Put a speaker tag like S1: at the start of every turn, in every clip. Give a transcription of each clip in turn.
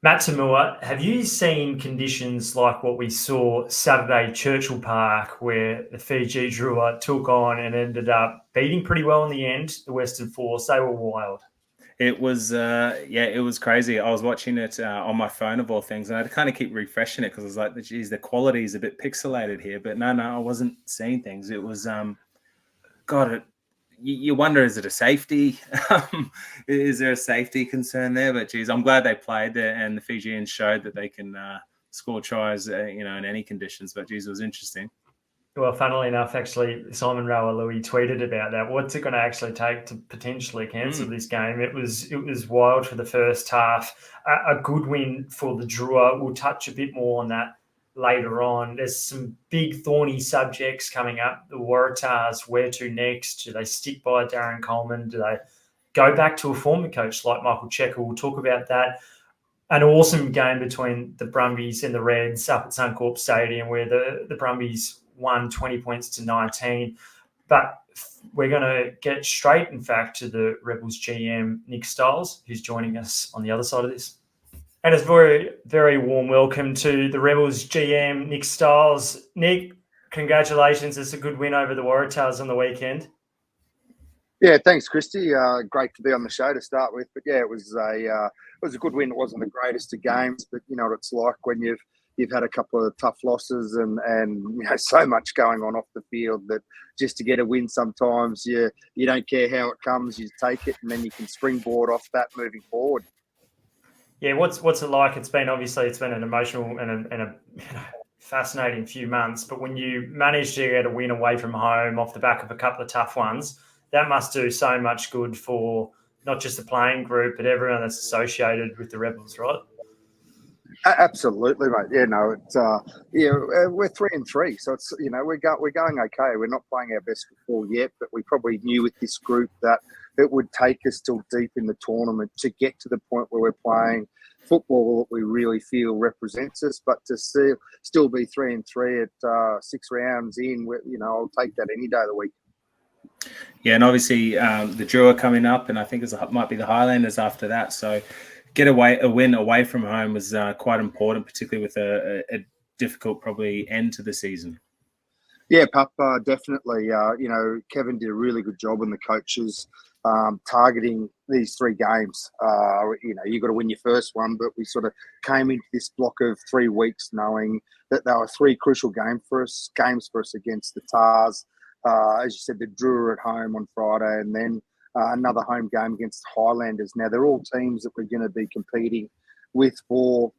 S1: Matt Toomua, have you seen conditions like what we saw Saturday Churchill Park, where the Fiji Drua took on and ended up beating pretty well in the end, the Western Force? They were wild.
S2: It was, it was crazy. I was watching it on my phone of all things, and I had to kind of keep refreshing it because I was like, geez, the quality is a bit pixelated here. But no, I wasn't seeing things. It was, God, you wonder, is it a safety? Is there a safety concern there? But geez, I'm glad they played there, and the Fijians showed that they can score tries, in any conditions. But geez, it was interesting.
S1: Well, funnily enough, actually, Simon Rawalui tweeted about that. What's it going to actually take to potentially cancel this game? It was wild for the first half. A good win for the Drua. We'll touch a bit more on that later on. There's some big thorny subjects coming up. The Waratahs, where to next? Do they stick by Darren Coleman? Do they go back to a former coach like Michael Checker? We'll talk about that. An awesome game between the Brumbies and the Reds up at Suncorp Stadium, where the Brumbies won 20 points to 19. But we're going to get straight, in fact, to the Rebels GM, Nick Stiles, who's joining us on the other side of this. And it's very, very warm welcome to the Rebels GM, Nick Stiles. Nick, congratulations. It's a good win over the Waratahs on the weekend.
S3: Yeah, thanks, Christy. Great to be on the show to start with. But yeah, it was a good win. It wasn't the greatest of games, but you know what it's like when you've had a couple of tough losses and so much going on off the field that just to get a win sometimes you don't care how it comes, you take it and then you can springboard off that moving forward.
S1: Yeah, what's it like? It's been an emotional and a fascinating few months, but when you manage to get a win away from home off the back of a couple of tough ones, that must do so much good for not just the playing group, but everyone that's associated with the Rebels, right?
S3: Absolutely, mate. Yeah, no, it's we're 3-3, so it's we're going okay. We're not playing our best football yet, but we probably knew with this group that it would take us till deep in the tournament to get to the point where we're playing football that we really feel represents us. But to still be 3-3 at 6 rounds in, I'll take that any day of the week.
S2: Yeah, and obviously the Drua coming up, and I think it might be the Highlanders after that. So a win away from home was quite important, particularly with a difficult probably end to the season.
S3: Yeah, Pup, definitely. Kevin did a really good job and the coaches targeting these 3 games. You got to win your first one, but we sort of came into this block of 3 weeks knowing that there were 3 crucial games for us against the Tars. As you said, the Drua at home on Friday, and then another home game against the Highlanders. Now, they're all teams that we're going to be competing with for,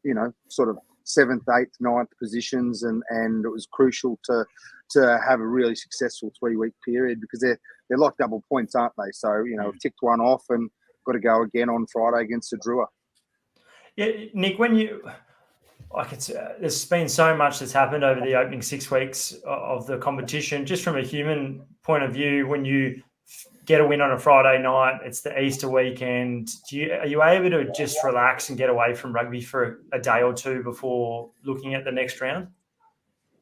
S3: sort of 7th, 8th, 9th positions, and it was crucial to have a really successful 3-week period because they're like double points, aren't they? So, we've ticked one off and got to go again on Friday against the Drua.
S1: Yeah, Nick, there's been so much that's happened over the opening 6 weeks of the competition. Just from a human point of view, when you get a win on a Friday night, it's the Easter weekend. Are you able to just relax and get away from rugby for a day or two before looking at the next round?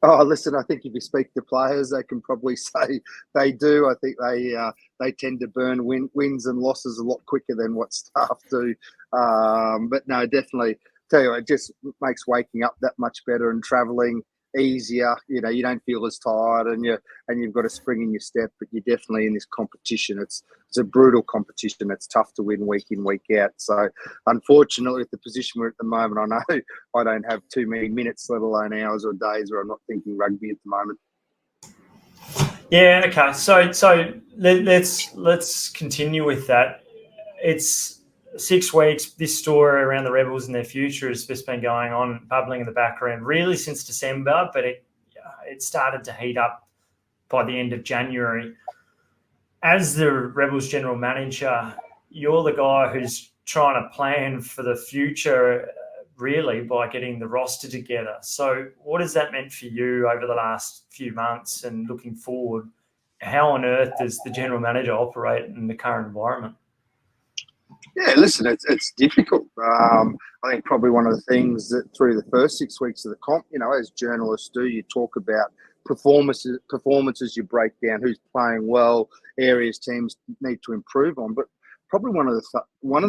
S3: Oh, listen, I think if you speak to players, they can probably say they do. I think they tend to burn wins and losses a lot quicker than what staff do. But no, definitely, tell you, it just makes waking up that much better and travelling easier. You don't feel as tired, and you've got a spring in your step. But you're definitely in this competition. It's a brutal competition. It's tough to win week in, week out. So unfortunately, with the position we're at the moment, I know I don't have too many minutes, let alone hours or days, where I'm not thinking rugby at the moment.
S1: Yeah. Okay. So let's continue with that. It's 6 weeks. This story around the Rebels and their future has just been going on, bubbling in the background, really since December, but it started to heat up by the end of January. As the Rebels general manager, you're the guy who's trying to plan for the future, really, by getting the roster together. So what has that meant for you over the last few months and looking forward? How on earth does the general manager operate in the current environment?
S3: Yeah, listen, it's difficult. I think probably one of the things that through the first 6 weeks of the comp, as journalists do, you talk about performances, you break down who's playing well, areas teams need to improve on. But probably one of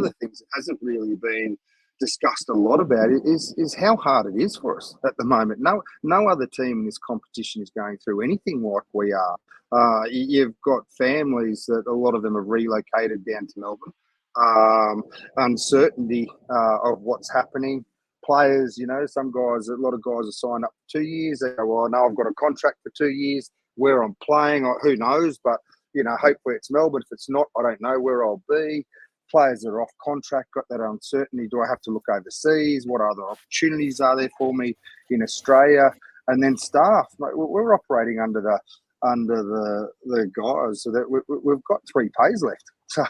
S3: the things that hasn't really been discussed a lot about it is how hard it is for us at the moment. No other team in this competition is going through anything like we are. You've got families that a lot of them have relocated down to Melbourne. Uncertainty of what's happening. Players, a lot of guys are signed up for 2 years. They go, well, no, I've got a contract for 2 years. Where I'm playing, who knows? But, hopefully it's Melbourne. If it's not, I don't know where I'll be. Players that are off contract got that uncertainty. Do I have to look overseas? What other opportunities are there for me in Australia? And then staff, we're operating under the guys so that we've got 3 pays left. So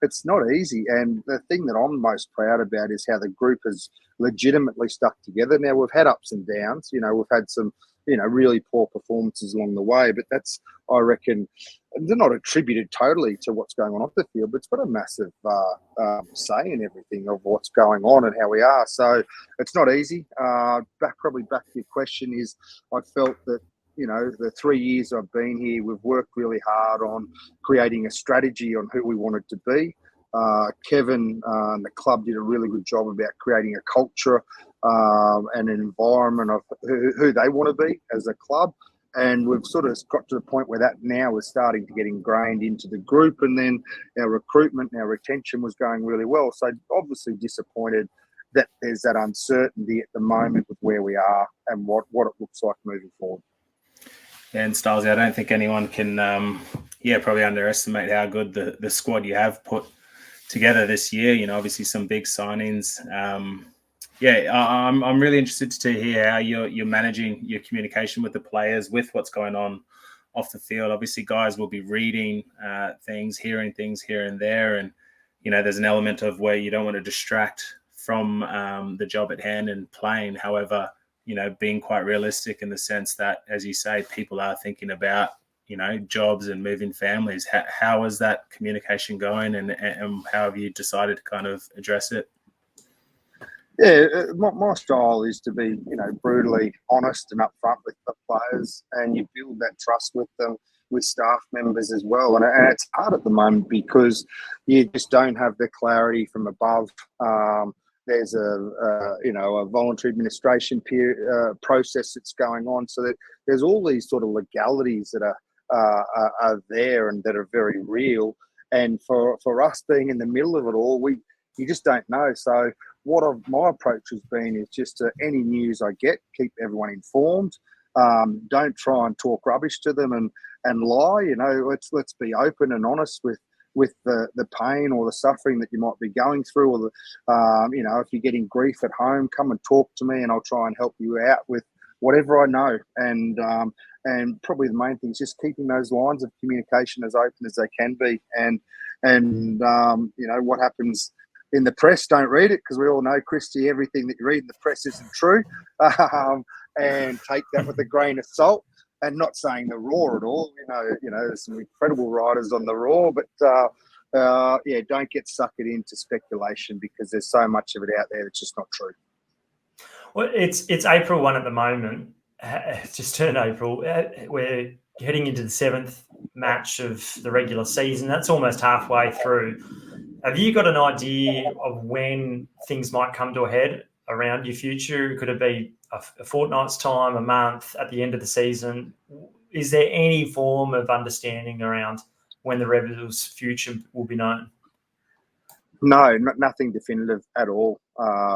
S3: it's not easy. And the thing that I'm most proud about is how the group has legitimately stuck together. Now, we've had ups and downs. We've had some, really poor performances along the way. But that's, I reckon, they're not attributed totally to what's going on off the field, but it's got a massive say in everything of what's going on and how we are. So it's not easy. Probably back to your question is, I felt that, the 3 years I've been here, we've worked really hard on creating a strategy on who we wanted to be. Kevin and the club did a really good job about creating a culture and an environment of who they want to be as a club. And we've sort of got to the point where that now is starting to get ingrained into the group. And then our recruitment, our retention was going really well. So obviously disappointed that there's that uncertainty at the moment with where we are and what it looks like moving forward.
S2: And Stiles, I don't think anyone can, probably underestimate how good the squad you have put together this year. Obviously some big signings. I'm really interested to hear how you're managing your communication with the players, with what's going on off the field. Obviously, guys will be reading things, hearing things here and there, and there's an element of where you don't want to distract from the job at hand and playing. However, being quite realistic in the sense that, as you say, people are thinking about, jobs and moving families. How is that communication going, and how have you decided to kind of address it?
S3: Yeah, my style is to be, brutally honest and upfront with the players, and you build that trust with them, with staff members as well. And it's hard at the moment because you just don't have the clarity from above. There's a voluntary administration process that's going on, so that there's all these sort of legalities that are there and that are very real. And for us being in the middle of it all, you just don't know. So my approach has been is just any news I get, keep everyone informed. Don't try and talk rubbish to them and lie. Let's be open and honest with the pain or the suffering that you might be going through, or if you're getting grief at home, come and talk to me, and I'll try and help you out with whatever I know. And probably the main thing is just keeping those lines of communication as open as they can be. And what happens in the press, don't read it, because we all know, Christy, everything that you read in the press isn't true. And take that with a grain of salt. And not saying the Raw at all. There's some incredible writers on the Raw, but don't get sucked into speculation, because there's so much of it out there that's just not true.
S1: Well, it's April 1 at the moment. It's just turned April. We're heading into the 7th match of the regular season. That's almost halfway through. Have you got an idea of when things might come to a head around your future? Could it be a fortnight's time, a month, at the end of the season? Is there any form of understanding around when the Rebels' future will be known?
S3: No, nothing definitive at all.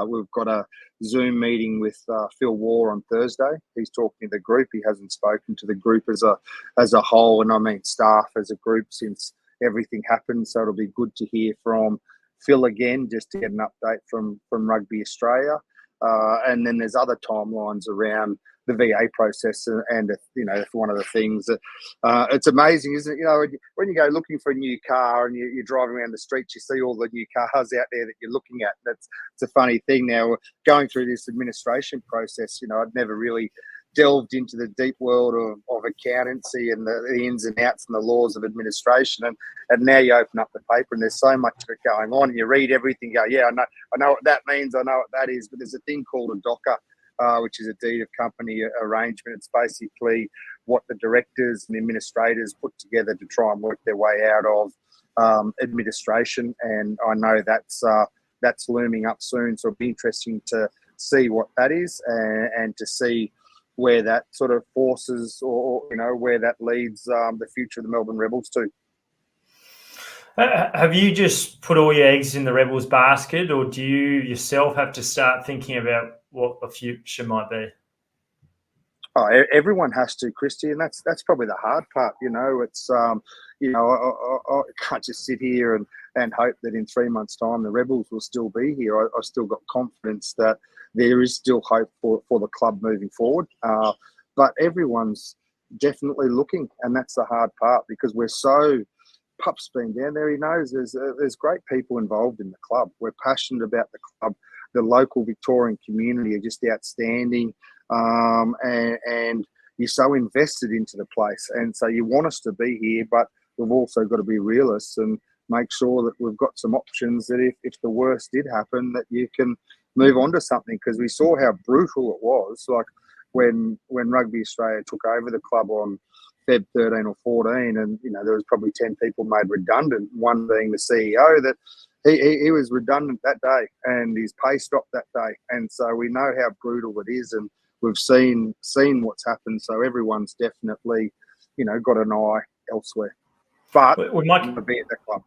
S3: We've got a Zoom meeting with Phil Waugh on Thursday. He's talking to the group. He hasn't spoken to the group as a whole, and I mean staff as a group, since everything happened. So it'll be good to hear from Phil again, just to get an update from Rugby Australia. And then there's other timelines around the VA process, and one of the things that it's amazing, isn't it? When you go looking for a new car and you're driving around the streets, you see all the new cars out there that you're looking at. It's a funny thing now, going through this administration process. I'd never really delved into the deep world of accountancy and the ins and outs and the laws of administration, and now you open up the paper and there's so much of it going on, and you read everything, go, yeah, I know what that means, I know what that is. But there's a thing called a DOCA, which is a deed of company arrangement. It's basically what the directors and administrators put together to try and work their way out of administration, and I know that's that's looming up soon. So it'll be interesting to see what that is and to see where that sort of forces or where that leads the future of the Melbourne Rebels to.
S1: Have you just put all your eggs in the Rebels basket, or do you yourself have to start thinking about what the future might be?
S3: Oh, everyone has to, Christy, and that's probably the hard part. It's I can't just sit here and hope that in 3 months' time the Rebels will still be here. I still got confidence that there is still hope for the club moving forward. But everyone's definitely looking, and that's the hard part because we're so. Pup's been down there. He knows there's great people involved in the club. We're passionate about the club. The local Victorian community are just outstanding. And you're so invested into the place. And so you want us to be here, but we've also got to be realists and make sure that we've got some options that if the worst did happen, that you can move on to something. Because we saw how brutal it was. Like when Rugby Australia took over the club on Feb 13 or 14, and there was probably 10 people made redundant, one being the CEO, that he was redundant that day and his pay stopped that day. And so we know how brutal it is, and we've seen what's happened. So everyone's definitely got an eye elsewhere, but
S1: we might
S3: be at the club.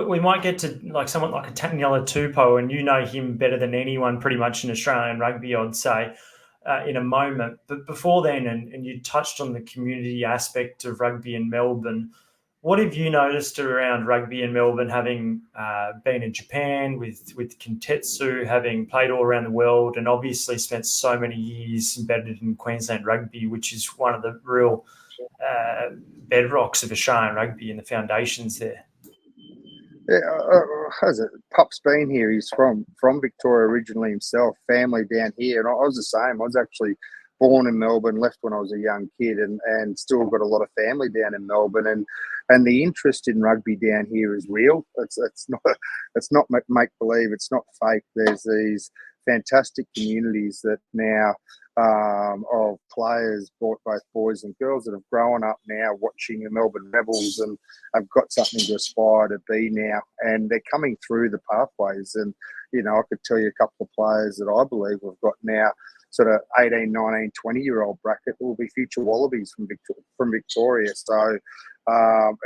S1: We might get to like someone like a Taniela Tupou, and you know him better than anyone pretty much in Australian rugby, I'd say, in a moment. But before then, and you touched on the community aspect of rugby in Melbourne, what have you noticed around rugby in Melbourne, having been in Japan with Kintetsu, having played all around the world, and obviously spent so many years embedded in Queensland rugby, which is one of the real bedrocks of Australian rugby and the foundations there?
S3: Yeah, how's it? Pup's been here. He's from Victoria originally himself, family down here. And I was the same. I was actually born in Melbourne, left when I was a young kid, and still got a lot of family down in Melbourne. And the interest in rugby down here is real. It's not make believe. It's not fake. There's these fantastic communities that now of players, both boys and girls, that have grown up now watching the Melbourne Rebels and have got something to aspire to be now. And they're coming through the pathways. And, I could tell you a couple of players that I believe we've got now, sort of 18, 19, 20-year-old bracket, will be future Wallabies from Victoria. So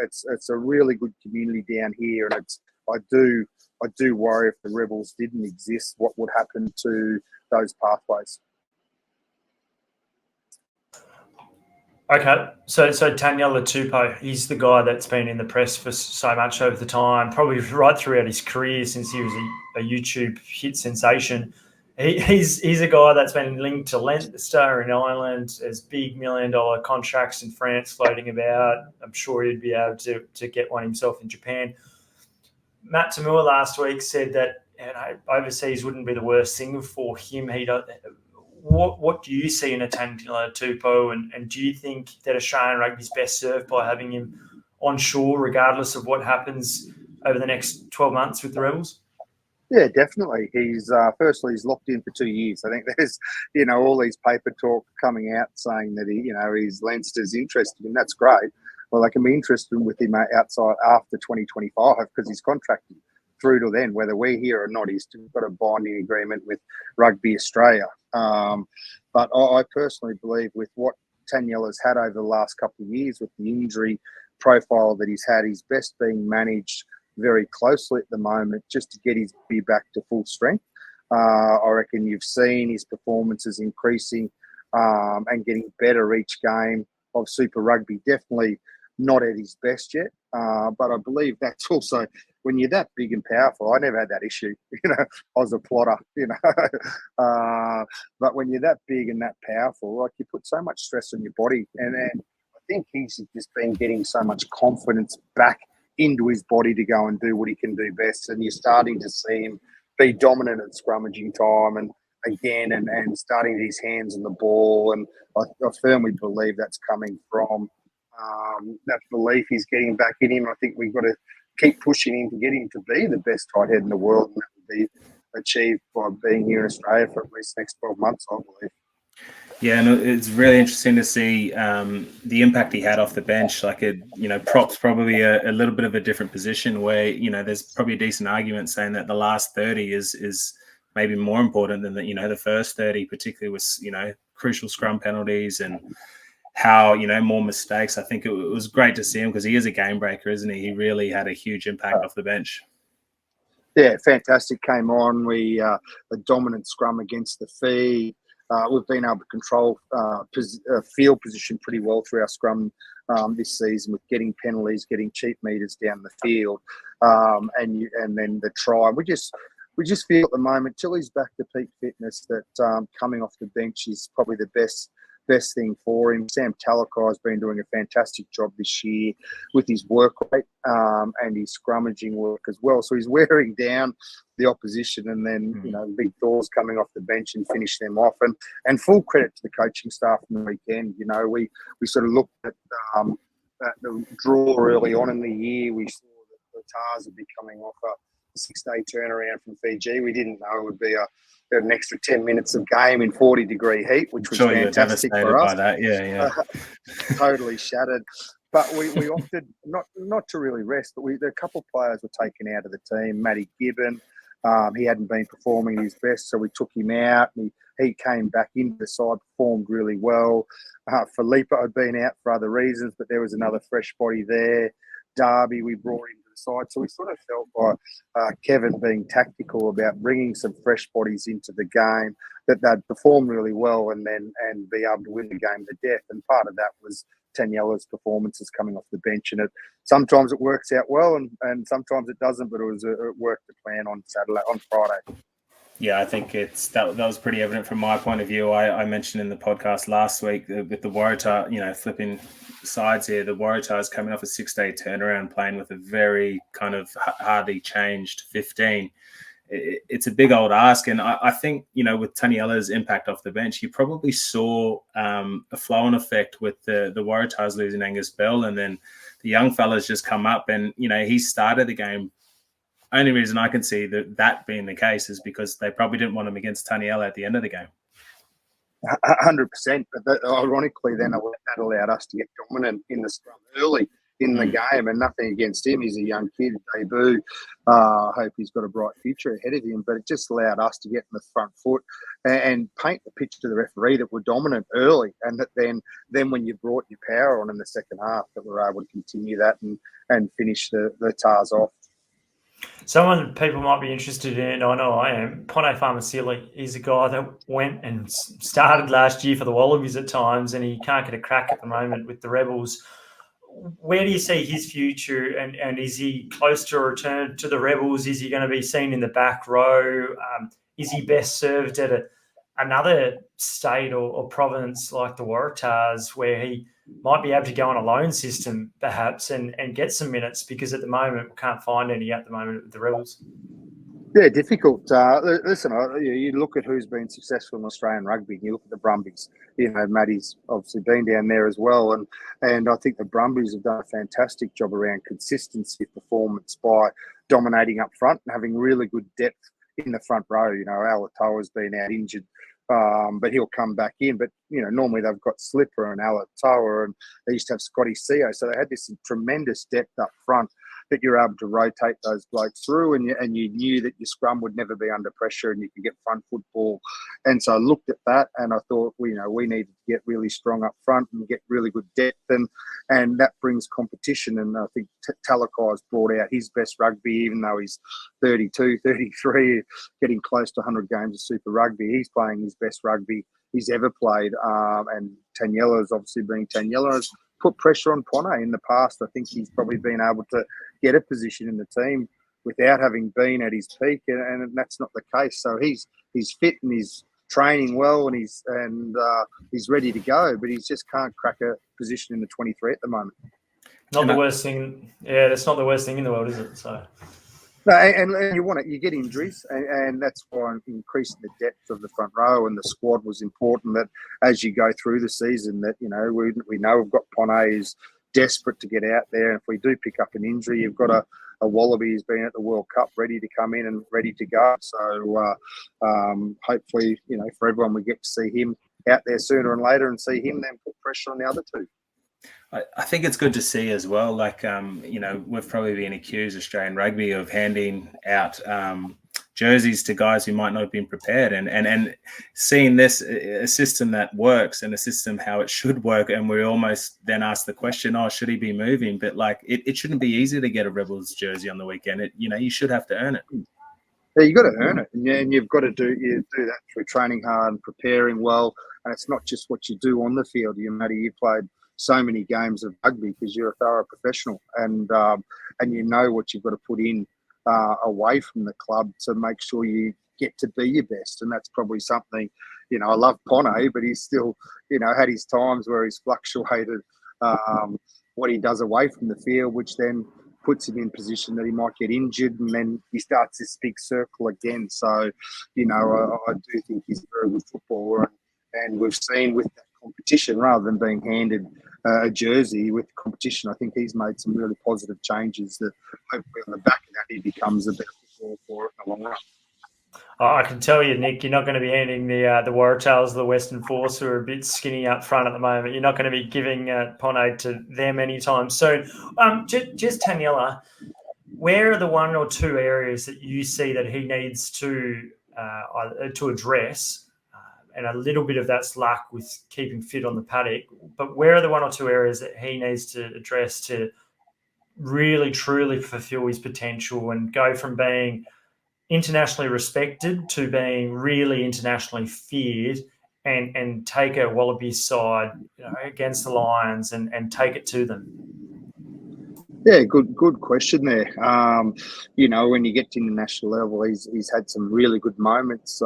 S3: it's a really good community down here. And I do worry if the Rebels didn't exist, what would happen to those pathways.
S1: Okay, so Taniela Tupou, he's the guy that's been in the press for so much over the time, probably right throughout his career since he was a YouTube hit sensation. He's a guy that's been linked to Leinster in Ireland. There's big $1 million contracts in France floating about. I'm sure he'd be able to get one himself in Japan. Matt Toomua last week said that overseas wouldn't be the worst thing for him. What do you see in a Taniela Tupou, and do you think that Australian rugby is best served by having him on shore regardless of what happens over the next 12 months with the Rebels?
S3: Yeah, definitely. He's firstly, he's locked in for 2 years. I think there's, all these paper talk coming out saying that he's Leinster's interested, and that's great. Well, they can be interested with him outside after 2025 because he's contracted through to then. Whether we're here or not, he's still got a binding agreement with Rugby Australia. But I personally believe with what Taniela's had over the last couple of years, with the injury profile that he's had, he's best being managed very closely at the moment just to get his body back to full strength. I reckon you've seen his performances increasing and getting better each game of Super Rugby. Definitely not at his best yet, but I believe that's also when you're that big and powerful. I never had that issue, I was a plotter, but when you're that big and that powerful, like, you put so much stress on your body, and I think he's just been getting so much confidence back into his body to go and do what he can do best, and you're starting to see him be dominant at scrummaging time and starting to get his hands on the ball, and I firmly believe that's coming from that belief he's getting back in him. I think we've got to keep pushing him to get him to be the best tight head in the world, and that will be achieved by being here in Australia for at least the next 12 months, I believe.
S2: Yeah, and it's really interesting to see the impact he had off the bench. Like, props probably a little bit of a different position where, there's probably a decent argument saying that the last 30 is maybe more important than the first 30, particularly with, crucial scrum penalties and how, more mistakes. I think it was great to see him because he is a game breaker, isn't he? He really had a huge impact off the bench.
S3: Yeah, fantastic. Came on. We a dominant scrum against the fee. We've been able to control field position pretty well through our scrum this season with getting penalties, getting cheap meters down the field, and then the try. We just feel at the moment till he's back to peak fitness that coming off the bench is probably the best thing for him. Sam Talakai has been doing a fantastic job this year with his work rate and his scrummaging work as well. So he's wearing down the opposition, and then big Thor's coming off the bench and finish them off. And full credit to the coaching staff on the weekend. We sort of looked at the draw early on in the year. We saw that the Waratahs would be coming off a 6-day turnaround from Fiji. We didn't know it would be an extra 10 minutes of game in 40-degree heat, which was fantastic for us.
S2: By that. Yeah.
S3: Totally shattered. But we opted not to really rest, but a couple of players were taken out of the team. Matty Gibbon, he hadn't been performing his best, so we took him out. He came back into the side, performed really well. Filippo had been out for other reasons, but there was another fresh body there. Darby, we brought into the side. So we sort of felt by Kevin being tactical about bringing some fresh bodies into the game, that they'd perform really well and be able to win the game to death. And part of that was Taniela's performances coming off the bench. And sometimes it works out well and sometimes it doesn't, but it worked to plan on Friday.
S2: Yeah, I think that was pretty evident from my point of view. I mentioned in the podcast last week with the Waratahs, flipping sides here, the Waratahs coming off a 6-day turnaround, playing with a very kind of hardly changed 15. It's a big old ask. And I think, with Taniela's impact off the bench, you probably saw a flow-on effect with the Waratahs losing Angus Bell, and then the young fellas just come up and, he started the game. Only reason I can see that being the case is because they probably didn't want him against Taniela at the end of the game.
S3: 100%. But ironically, then that allowed us to get dominant in the scrum early in the game, and nothing against him. He's a young kid, debut. I hope he's got a bright future ahead of him, but it just allowed us to get in the front foot and paint the pitch to the referee that we're dominant early, and that then when you brought your power on in the second half, that we're able to continue that and finish the Tars off.
S1: Someone people might be interested in, I know I am, Pone Farmasili. He's a guy that went and started last year for the Wallabies at times, and he can't get a crack at the moment with the Rebels. Where do you see his future, and is he close to a return to the Rebels? Is he going to be seen in the back row? Is he best served at another state or province like the Waratahs, where he might be able to go on a loan system perhaps and get some minutes, because at the moment we can't find any at the moment with the Rebels?
S3: Yeah, difficult. Listen, you look at who's been successful in Australian rugby, you look at the Brumbies. Matty's obviously been down there as well. And I think the Brumbies have done a fantastic job around consistency of performance by dominating up front and having really good depth in the front row. Alatoa's been out injured, but he'll come back in. But, normally they've got Slipper and Alatoa, and they used to have Scotty Seo. So they had this tremendous depth up front that you're able to rotate those blokes through, and you knew that your scrum would never be under pressure and you could get front football. And so I looked at that and I thought, we needed to get really strong up front and get really good depth, and that brings competition. And I think Talakai's brought out his best rugby, even though he's 32, 33, getting close to 100 games of Super Rugby. He's playing his best rugby he's ever played. And Taniela's obviously being Taniela, put pressure on Pone in the past. I think he's probably been able to get a position in the team without having been at his peak, and that's not the case. So he's fit and he's training well, and he's ready to go, but he just can't crack a position in the 23 at the moment.
S1: Not the worst thing. Yeah, that's not the worst thing in the world, is it? So.
S3: No, and you want it. You get injuries, and that's why increasing the depth of the front row and the squad was important. That as you go through the season, that we know we've got Pone who's desperate to get out there, and if we do pick up an injury, you've got a Wallaby who's been at the World Cup, ready to come in and ready to go. So hopefully, for everyone, we get to see him out there sooner and later and see him then put pressure on the other two.
S2: I think it's good to see as well. Like, we've probably been accused, Australian rugby, of handing out jerseys to guys who might not have been prepared, and seeing this a system that works and a system how it should work, and we almost then ask the question, oh, should he be moving? But like, it shouldn't be easy to get a Rebels jersey on the weekend. You should have to earn it.
S3: Yeah, you got to earn it, and you've got to do that through training hard and preparing well. And it's not just what you do on the field. You played so many games of rugby because you're a thorough professional, and you know what you've got to put in away from the club to make sure you get to be your best. And that's probably something, I love Pone, but he's still, had his times where he's fluctuated what he does away from the field, which then puts him in position that he might get injured, and then he starts this big circle again. So, I do think he's a very good footballer, and we've seen with that competition, rather than being handed a jersey with competition, I think he's made some really positive changes that hopefully on the back of that he becomes a better footballer for it in the long run.
S1: I can tell you, Nick, you're not going to be handing the Waratahs the Western Force, who are a bit skinny up front at the moment. You're not going to be giving Pone to them anytime soon. Just Taniela, where are the one or two areas that you see that he needs to address? And a little bit of that's luck with keeping fit on the paddock. But where are the one or two areas that he needs to address to really, truly fulfill his potential and go from being internationally respected to being really internationally feared, and take a Wallabies side against the Lions and take it to them?
S3: Yeah, good question there. When you get to international level, he's had some really good moments,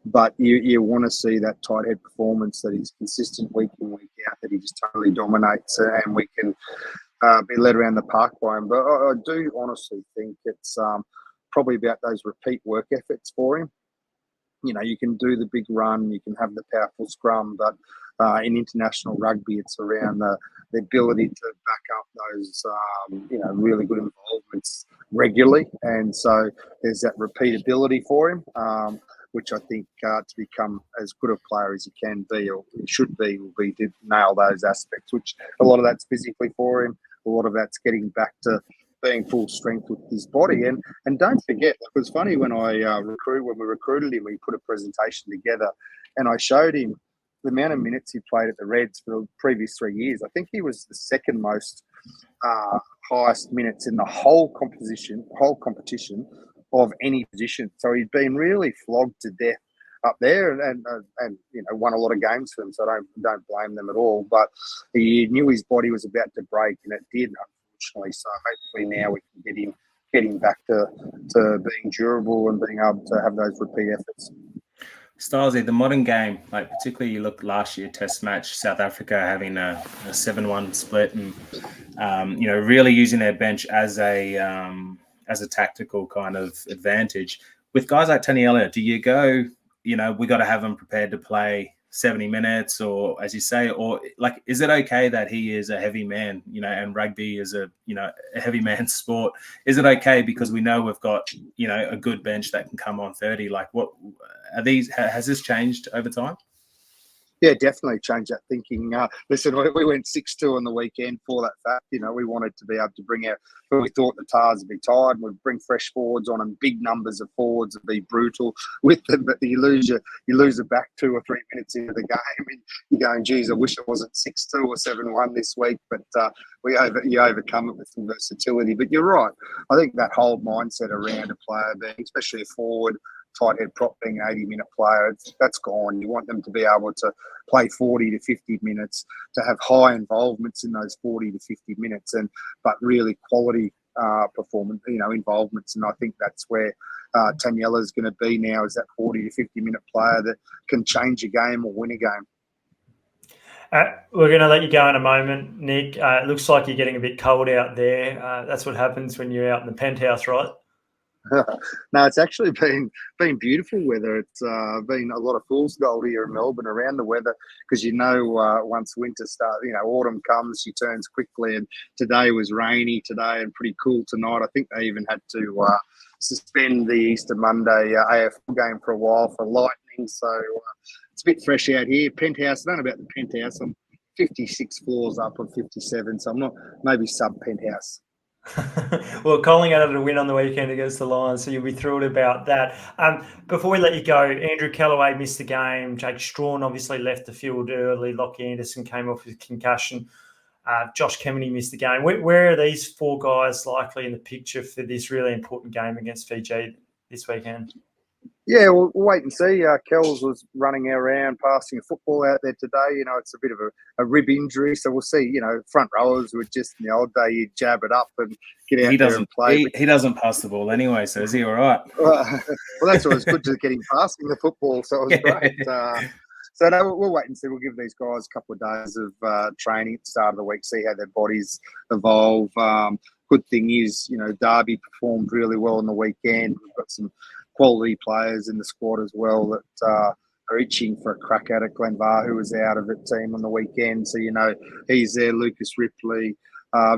S3: but you want to see that tight head performance, that he's consistent week in, week out, that he just totally dominates, and we can be led around the park by him. But I do honestly think it's probably about those repeat work efforts for him. You can do the big run, you can have the powerful scrum, but in international rugby, it's around the ability to back up those, really good involvements regularly. And so there's that repeatability for him, which I think to become as good a player as he can be, or he should be, will be to nail those aspects, which a lot of that's physically for him. A lot of that's getting back to being full strength with his body. And don't forget, it was funny when we recruited him, we put a presentation together and I showed him the amount of minutes he played at the Reds for the previous 3 years. I think he was the second most highest minutes in the whole competition of any position. So he'd been really flogged to death up there, and won a lot of games for them. So I don't blame them at all. But he knew his body was about to break, and it did, unfortunately. So hopefully now we can get him back to being durable and being able to have those repeat efforts.
S2: Stilesy, the modern game, like particularly you look last year Test match, South Africa having a 7-1 split, and really using their bench as a tactical kind of advantage. With guys like Taniela, do you go, we got to have them prepared to play 70 minutes, or as you say, or like, is it okay that he is a heavy man, and rugby is a heavy man sport? Is it okay because we know we've got, a good bench that can come on 30? Like, what are these? Has this changed over time?
S3: Yeah, definitely change that thinking. Listen, we went 6-2 on the weekend for that fact. We wanted to be able to bring out, but we thought the Tars would be tired. We'd bring fresh forwards on and big numbers of forwards and be brutal with them. But you lose it back 2 or 3 minutes into the game, and you're going, geez, I wish it wasn't 6-2 or 7-1 this week. But you overcome it with some versatility. But you're right. I think that whole mindset around a player being, especially a forward, tight head prop being an 80-minute player, that's gone. You want them to be able to play 40 to 50 minutes, to have high involvements in those 40 to 50 minutes, but really quality performance, involvements. And I think that's where Taniela is going to be now, is that 40 to 50-minute player that can change a game or win a game.
S1: We're going to let you go in a moment, Nick. It looks like you're getting a bit cold out there. That's what happens when you're out in the penthouse, right?
S3: No, it's actually been beautiful weather. It's been a lot of fool's gold here in Melbourne around the weather, because once winter starts, autumn comes, she turns quickly. And today was rainy today and pretty cool tonight. I think they even had to suspend the Easter Monday AFL game for a while for lightning. So It's a bit fresh out here. Penthouse, I don't know about the penthouse. I'm 56 floors up on 57, so I'm not maybe sub-penthouse.
S1: Well, Collingwood had a win on the weekend against the Lions, so you'll be thrilled about that. Before we let you go, Andrew Kellaway missed the game. Jake Strawn obviously left the field early. Lockie Anderson came off with concussion. Josh Kemeny missed the game. Where are these four guys likely in the picture for this really important game against Fiji this weekend?
S3: Yeah, we'll wait and see. Kells was running around, passing a football out there today. It's a bit of a rib injury, so we'll see. Front rowers would just in the old day, you'd jab it up and get out there and play.
S2: He doesn't pass the ball anyway, so is he all right?
S3: Well, that's what was good to get him passing the football, so it was great. So no, we'll wait and see. We'll give these guys a couple of days of training at the start of the week, see how their bodies evolve. Good thing is, Derby performed really well on the weekend. We've got some quality players in the squad as well that are itching for a crack at it. Glenn Varr, who was out of the team on the weekend, so he's there. Lucas Ripley,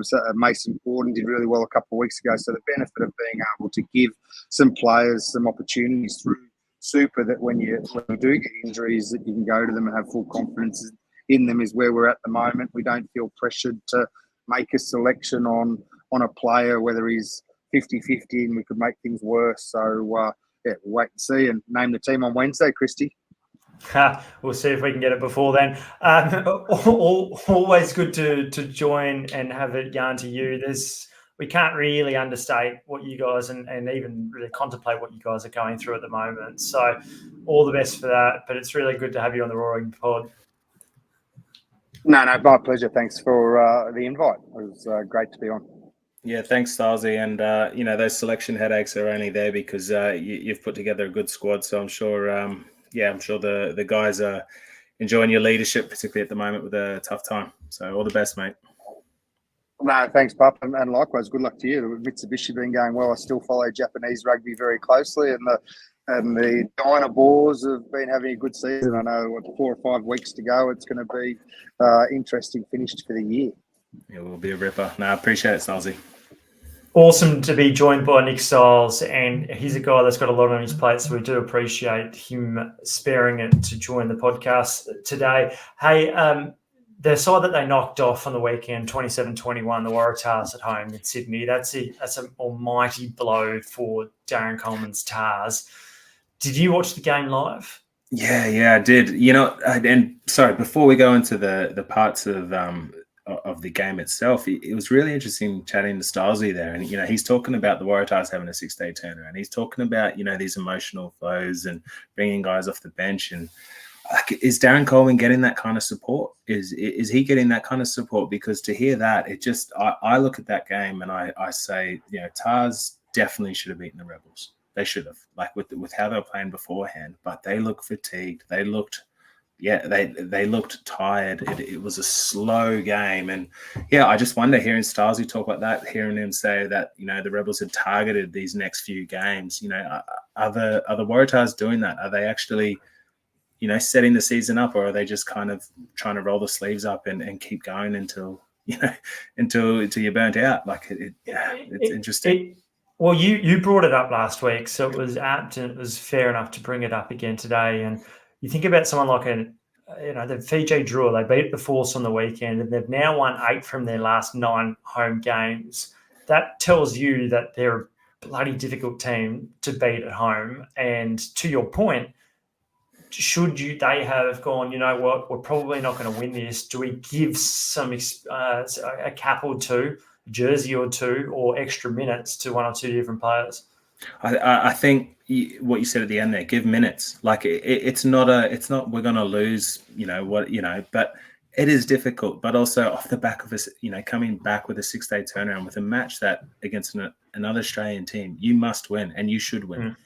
S3: so Mason Gordon did really well a couple of weeks ago. So the benefit of being able to give some players some opportunities through Super, that when you do get injuries, that you can go to them and have full confidence in them, is where we're at the moment. We don't feel pressured to make a selection on a player, whether he's 50-50 and we could make things worse. So, we'll wait and see and name the team on Wednesday, Christy.
S1: We'll see if we can get it before then. Always good to join and have it yarn to you. We can't really understate what you guys and even really contemplate what you guys are going through at the moment. So all the best for that. But it's really good to have you on the Roaring Pod.
S3: No, my pleasure. Thanks for the invite. It was great to be on.
S2: Yeah, thanks, Stalsy. And, those selection headaches are only there because you've put together a good squad. So I'm sure, I'm sure the guys are enjoying your leadership, particularly at the moment with a tough time. So all the best, mate.
S3: No, thanks, Pup, and likewise, good luck to you. Mitsubishi been going well. I still follow Japanese rugby very closely, and the Dyna Boars have been having a good season. I know 4 or 5 weeks to go. It's going to be interesting finish for the year.
S2: It will be a ripper. No, I appreciate it, Stalsy.
S1: Awesome to be joined by Nick Stiles, and he's a guy that's got a lot on his plate, so we do appreciate him sparing it to join the podcast today. Hey, the side that they knocked off on the weekend, 27-21, the Waratahs at home in Sydney, that's an almighty blow for Darren Coleman's Tars. Did you watch the game live?
S2: Yeah, I did. And sorry, before we go into the parts of the game itself, it was really interesting chatting to Stalsy there. And, he's talking about the Waratahs having a 6-day turnaround. He's talking about, these emotional flows and bringing guys off the bench. And is Darren Coleman getting that kind of support? Is he getting that kind of support? Because to hear that, it just, I look at that game and I say, Tars definitely should have beaten the Rebels. They should have, with how they were playing beforehand, but they looked fatigued. They looked tired. It was a slow game. And I just wonder, hearing Stalsy talk about that, hearing him say that, the Rebels had targeted these next few games, are the Waratahs doing that? Are they actually, setting the season up, or are they just kind of trying to roll the sleeves up and keep going until you're burnt out? It's interesting.
S1: Well, you brought it up last week, so it was apt and it was fair enough to bring it up again today. And you think about someone like the Fiji Drua, they beat the Force on the weekend, and they've now won 8 from their last 9 home games. That tells you that they're a bloody difficult team to beat at home. And to your point, they have gone, you know what, we're probably not going to win this. Do we give some a cap or two, a jersey or two, or extra minutes to 1 or 2 different players?
S2: I think what you said at the end there, give minutes. It's not we're going to lose, but it is difficult. But also off the back of us, coming back with a 6-day turnaround with a match that against another Australian team, you must win and you should win.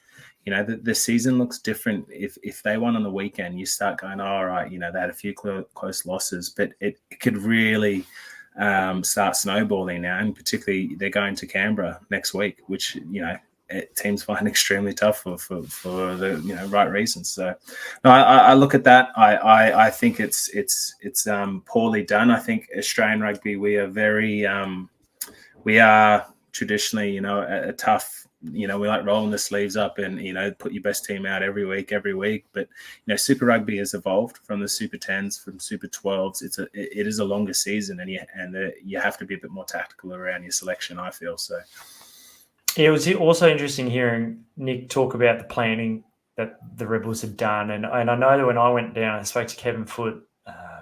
S2: The season looks different. If they won on the weekend, you start going, all right, they had a few close losses, but it could really start snowballing now. And particularly they're going to Canberra next week, which, teams find extremely tough for the right reasons. So no, I look at that. I think it's poorly done. I think Australian rugby, we are very we are traditionally a tough we like rolling the sleeves up and, put your best team out every week. But, Super Rugby has evolved from the Super 10s, from Super 12s. It is a longer season, and you have to be a bit more tactical around your selection, I feel. So
S1: it was also interesting hearing Nick talk about the planning that the Rebels had done. And I know that when I went down, I spoke to Kevin Foote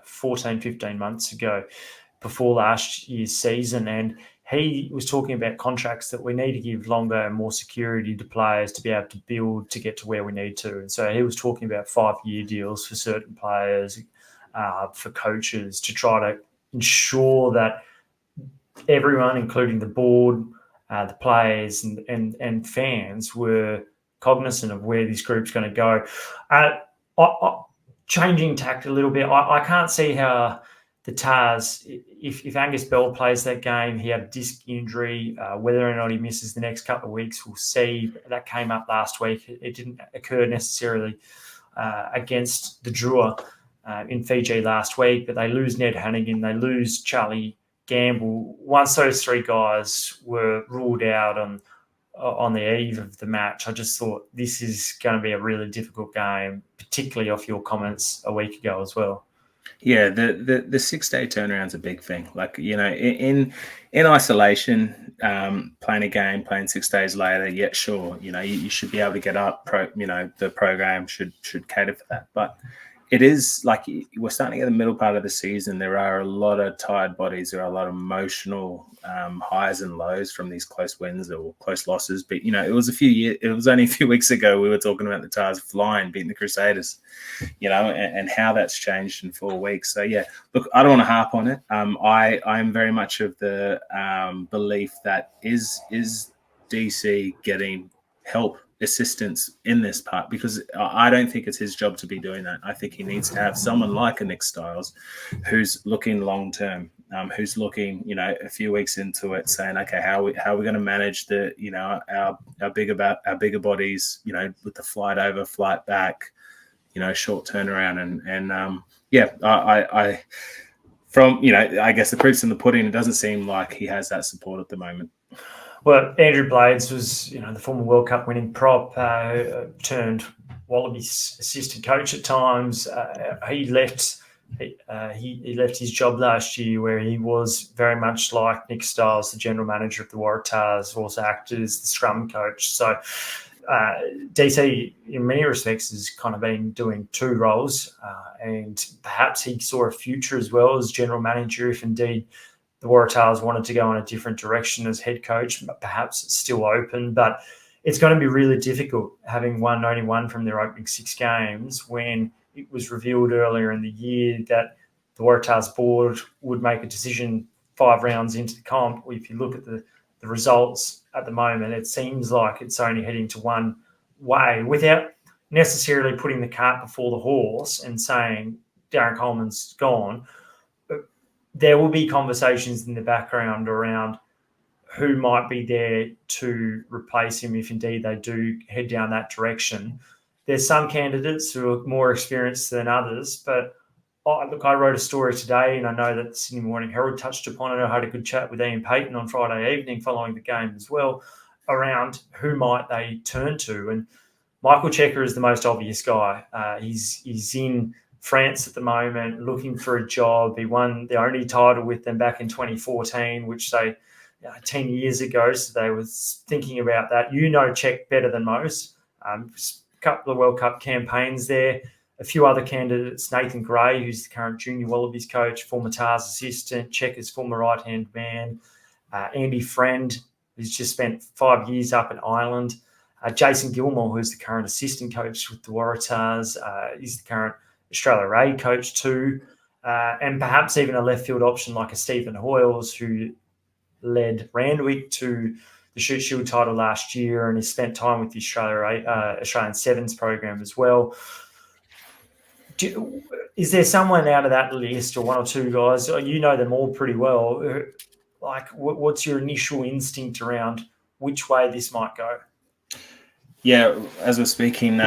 S1: 14, 15 months ago before last year's season, and he was talking about contracts that we need to give longer and more security to players to be able to build to get to where we need to. And so he was talking about 5-year deals for certain players, for coaches, to try to ensure that everyone, including the board, the players and fans, were cognizant of where this group's going to go. Changing tact a little bit, I can't see how the Tars, if Angus Bell plays that game, he had a disc injury. Whether or not he misses the next couple of weeks, we'll see. That came up last week. It didn't occur necessarily against the Drua in Fiji last week, but they lose Ned Hannigan, they lose Charlie Gamble. Once those three guys were ruled out on the eve of the match, I just thought this is going to be a really difficult game, particularly off your comments a week ago as well.
S2: Yeah, the 6-day turnaround's a big thing. Like, in isolation, playing a game, playing 6 days later, yeah, sure, you should be able to get up. The program should cater for that. But it is like we're starting at the middle part of the season. There are a lot of tired bodies. There are a lot of emotional highs and lows from these close wins or close losses. But it was only a few weeks ago we were talking about the Tars flying, beating the Crusaders, and how that's changed in 4 weeks. So yeah, look, I don't want to harp on it. I am very much of the belief that is DC getting help, assistance in this part, because I don't think it's his job to be doing that. I think he needs to have someone like a Nick Stiles who's looking long term, who's looking, a few weeks into it, saying, okay, how are we going to manage the, our bigger bodies, with the flight over, flight back, short turnaround, and I from, I guess the proof's in the pudding. It doesn't seem like he has that support at the moment.
S1: Well, Andrew Blades was, the former World Cup winning prop, turned Wallabies assistant coach at times. He left his job last year, where he was very much like Nick Stiles, the general manager of the Waratahs, also acted as the scrum coach. So DC, in many respects, has kind of been doing two roles, and perhaps he saw a future as well as general manager if indeed the Waratahs wanted to go in a different direction as head coach. Perhaps it's still open, but it's going to be really difficult having only won from their opening 6 games when it was revealed earlier in the year that the Waratahs board would make a decision 5 rounds into the comp. If you look at the results at the moment, it seems like it's only heading to one way, without necessarily putting the cart before the horse and saying Darren Coleman's gone. There will be conversations in the background around who might be there to replace him if indeed they do head down that direction. There's some candidates who are more experienced than others, but I wrote a story today, and I know that the Sydney Morning Herald touched upon it. I had a good chat with Ian Payton on Friday evening following the game as well, around who might they turn to. And Michael Cheika is the most obvious guy. He's in France at the moment, looking for a job. He won the only title with them back in 2014, which 10 years ago, so they were thinking about that. Czech better than most. A couple of World Cup campaigns there. A few other candidates, Nathan Gray, who's the current junior Wallabies coach, former Tars assistant, Cheika's former right-hand man, Andy Friend, who's just spent 5 years up in Ireland, Jason Gilmore, who's the current assistant coach with the Waratahs, he's the current Australia A coach too, and perhaps even a left field option like a Stephen Hoyles, who led Randwick to the Shoot Shield title last year and has spent time with the Australian Sevens program as well. Is there someone out of that list, or 1 or 2 guys, you know them all pretty well, like what's your initial instinct around which way this might go?
S2: Yeah, as we're speaking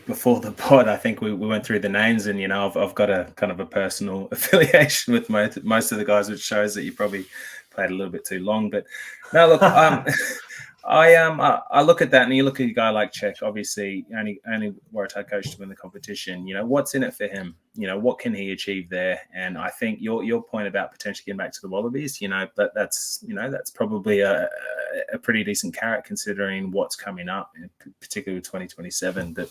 S2: before the pod, I think we went through the names, and I've got a kind of a personal affiliation with most of the guys, which shows that you probably played a little bit too long. But no, look, I look at that, and you look at a guy like Czech, obviously only Waratah coach to win the competition. What's in it for him? What can he achieve there? And I think your point about potentially getting back to the Wallabies, that's probably a pretty decent carrot considering what's coming up, particularly with 2027. But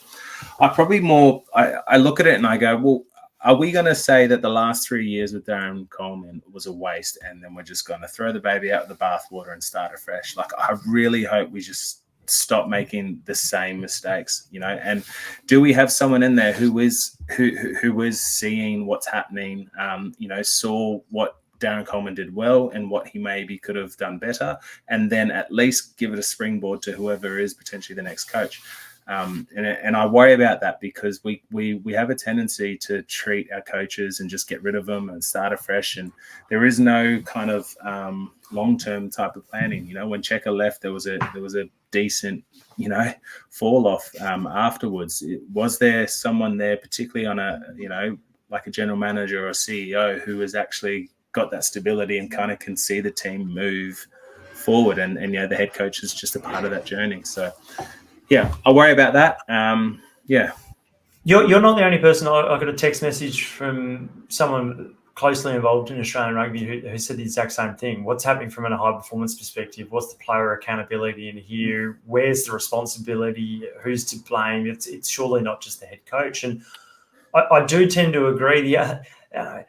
S2: I look at it and I go, well, are we going to say that the last 3 years with Darren Coleman was a waste, and then we're just going to throw the baby out with the bathwater and start afresh? Like, I really hope we just stop making the same mistakes, And do we have someone in there who is seeing what's happening? Saw what Darren Coleman did well and what he maybe could have done better, and then at least give it a springboard to whoever is potentially the next coach. And I worry about that because we have a tendency to treat our coaches and just get rid of them and start afresh. And there is no kind of long-term type of planning. When Checker left, there was a decent, fall off afterwards. Was there someone there, particularly on like a general manager or a CEO, who has actually got that stability and kind of can see the team move forward? And the head coach is just a part of that journey. So. Yeah, I worry about that. Yeah.
S1: You're not the only person. I got a text message from someone closely involved in Australian rugby who said the exact same thing. What's happening from a high performance perspective? What's the player accountability in here? Where's the responsibility? Who's to blame? It's surely not just the head coach. And I do tend to agree. I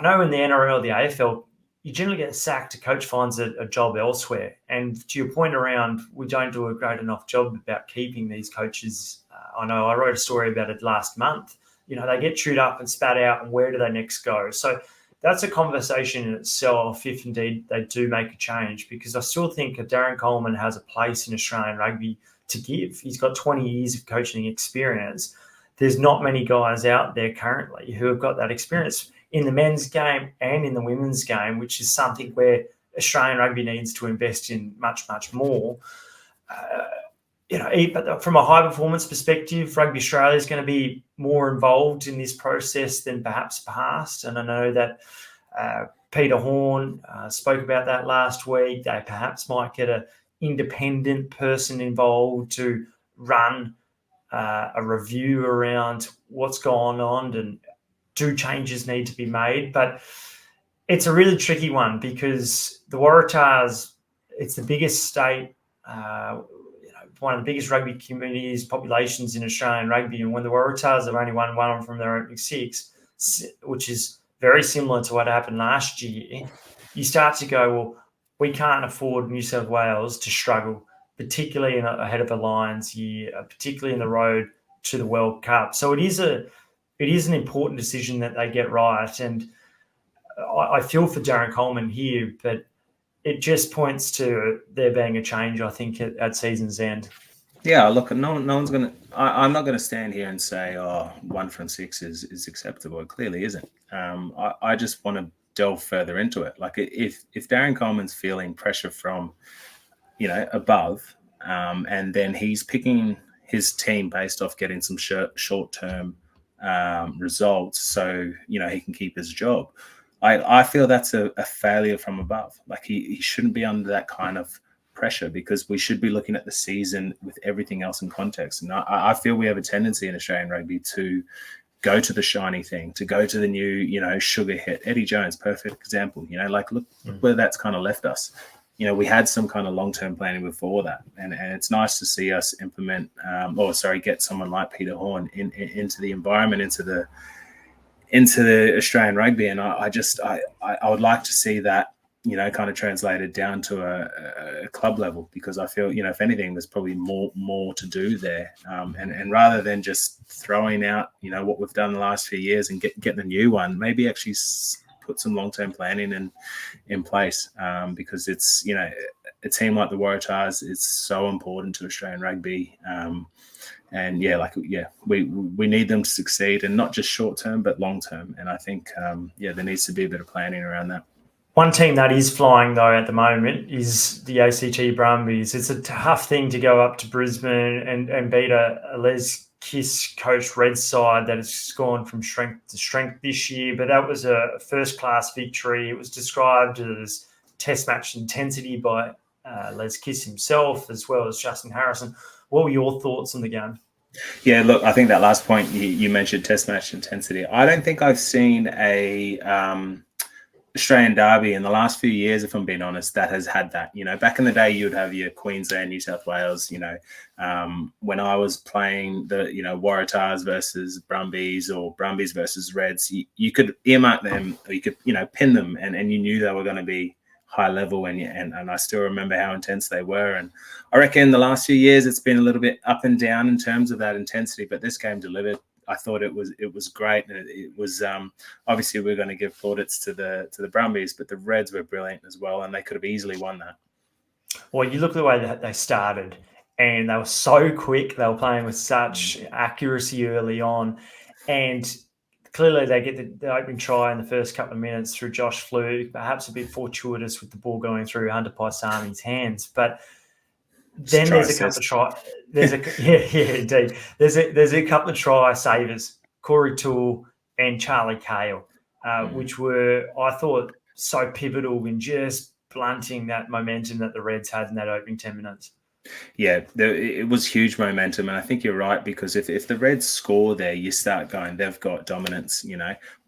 S1: know in the NRL, the AFL, you generally get sacked, a coach finds a job elsewhere. And to your point around, we don't do a great enough job about keeping these coaches. I know I wrote a story about it last month. They get chewed up and spat out, and where do they next go? So that's a conversation in itself, if indeed they do make a change, because I still think Darren Coleman has a place in Australian rugby to give. He's got 20 years of coaching experience. There's not many guys out there currently who have got that experience in the men's game and in the women's game, which is something where Australian rugby needs to invest in much, much more. But from a high performance perspective, Rugby Australia is going to be more involved in this process than perhaps past. And I know that Peter Horn spoke about that last week. They perhaps might get an independent person involved to run a review around what's going on and do changes need to be made. But it's a really tricky one because the Waratahs, it's the biggest state, one of the biggest rugby communities, populations in Australian rugby. And when the Waratahs have only won one from their opening six, which is very similar to what happened last year, you start to go, well, we can't afford New South Wales to struggle, particularly ahead of a Lions year, particularly in the road to the World Cup. So it is an important decision that they get right. And I feel for Darren Coleman here, but it just points to there being a change, I think, at season's end.
S2: Yeah, look, no one's going to – I'm not going to stand here and say, 1 from 6 is acceptable. It clearly isn't. I just want to delve further into it. Like if Darren Coleman's feeling pressure from, above, and then he's picking his team based off getting some short-term results so, he can keep his job, I feel that's a failure from above. Like he shouldn't be under that kind of pressure because we should be looking at the season with everything else in context. And I feel we have a tendency in Australian rugby to go to the shiny thing, to go to the new, sugar hit. Eddie Jones, perfect example. Look where that's kind of left us. We had some kind of long-term planning before that. And it's nice to see us get someone like Peter Horn into the environment, into the Australian rugby. And I would like to see that, kind of translated down to a club level, because I feel, if anything, there's probably more to do there. And rather than just throwing out, what we've done the last few years and getting a new one, maybe actually put some long-term planning in place, because it's, a team like the Waratahs is so important to Australian rugby. We need them to succeed, and not just short term, but long term. And I think, there needs to be a bit of planning around that.
S1: One team that is flying, though, at the moment is the ACT Brumbies. It's a tough thing to go up to Brisbane and beat a Les Kiss coached Reds side that has gone from strength to strength this year. But that was a first-class victory. It was described as test match intensity by Les Kiss himself, as well as Justin Harrison. What were your thoughts on the game?
S2: Yeah, look, I think that last point you mentioned, test match intensity. I don't think I've seen a Australian derby in the last few years, if I'm being honest, that has had that. Back in the day, you'd have your Queensland, New South Wales. When I was playing the Waratahs versus Brumbies or Brumbies versus Reds, you could earmark them, or you could pin them, and you knew they were going to be high level, and I still remember how intense they were. And I reckon the last few years it's been a little bit up and down in terms of that intensity, but this game delivered. I thought it was great, and it was obviously we're going to give plaudits to the Brumbies, but the Reds were brilliant as well, and they could have easily won that.
S1: Well, you look at the way that they started, and they were so quick. They were playing with such accuracy early on, and clearly they get the opening try in the first couple of minutes through Josh Fluke, perhaps a bit fortuitous with the ball going through Hunter Paisami's hands, but then there's a couple of try. Indeed. There's a couple of try savers, Corey Toole and Charlie Cale, which were, I thought, so pivotal in just blunting that momentum that the Reds had in that opening 10 minutes.
S2: Yeah, it was huge momentum, and I think you're right, because if the Reds score there, you start going, they've got dominance,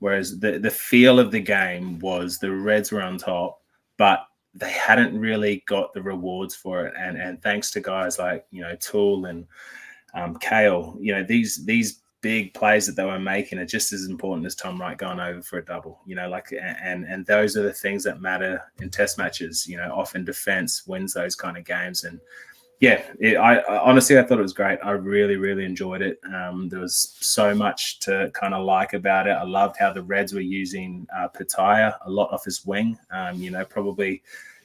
S2: whereas the feel of the game was the Reds were on top, but they hadn't really got the rewards for it. And thanks to guys like, Toole and Cale, these big plays that they were making are just as important as Tom Wright going over for a double, and those are the things that matter in test matches. Often defense wins those kind of games. And yeah, I honestly, I thought it was great. I really, really enjoyed it. There was so much to kind of like about it. I loved how the Reds were using Pataya a lot off his wing. Probably